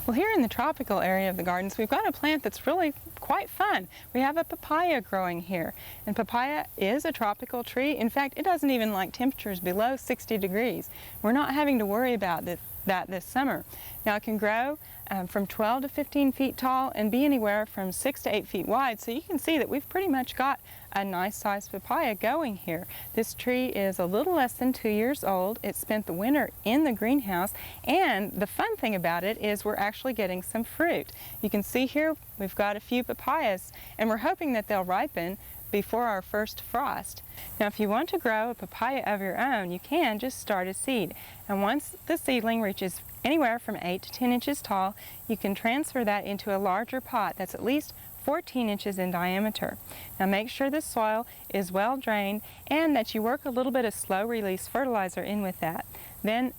Well, here in the tropical area of the gardens, we've got a plant that's really quite fun. We have a papaya growing here, and papaya is a tropical tree. In fact, it doesn't even like temperatures below 60 degrees. We're not having to worry about that this summer. Now, it can grow from 12 to 15 feet tall and be anywhere from 6 to 8 feet wide, so you can see that we've pretty much got a nice sized papaya going here. This tree is a little less than 2 years old. It spent the winter in the greenhouse, and the fun thing about it is we're actually getting some fruit. You can see here we've got a few papayas, and we're hoping that they'll ripen before our first frost. Now, if you want to grow a papaya of your own, you can just start a seed. And once the seedling reaches anywhere from 8 to 10 inches tall, you can transfer that into a larger pot that's at least 14 inches in diameter. Now, make sure the soil is well drained and that you work a little bit of slow release fertilizer in with that. Then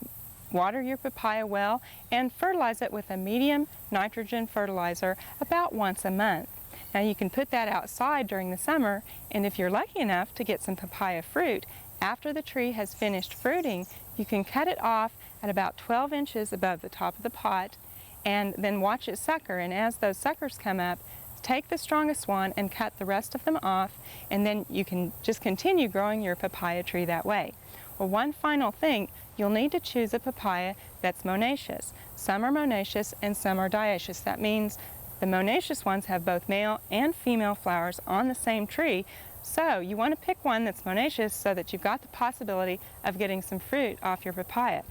water your papaya well and fertilize it with a medium nitrogen fertilizer about once a month. Now, you can put that outside during the summer, and if you're lucky enough to get some papaya fruit, after the tree has finished fruiting, you can cut it off at about 12 inches above the top of the pot and then watch it sucker. And as those suckers come up, take the strongest one and cut the rest of them off, and then you can just continue growing your papaya tree that way. Well, one final thing, you'll need to choose a papaya that's monoecious. Some are monoecious and some are dioecious. That means the monoecious ones have both male and female flowers on the same tree, so you want to pick one that's monoecious so that you've got the possibility of getting some fruit off your papaya.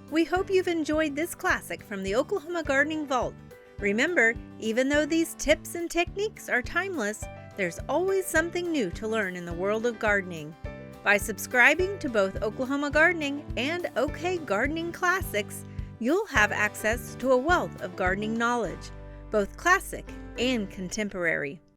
We hope you've enjoyed this classic from the Oklahoma Gardening Vault. Remember, even though these tips and techniques are timeless, there's always something new to learn in the world of gardening. By subscribing to both Oklahoma Gardening and OK Gardening Classics, you'll have access to a wealth of gardening knowledge, both classic and contemporary.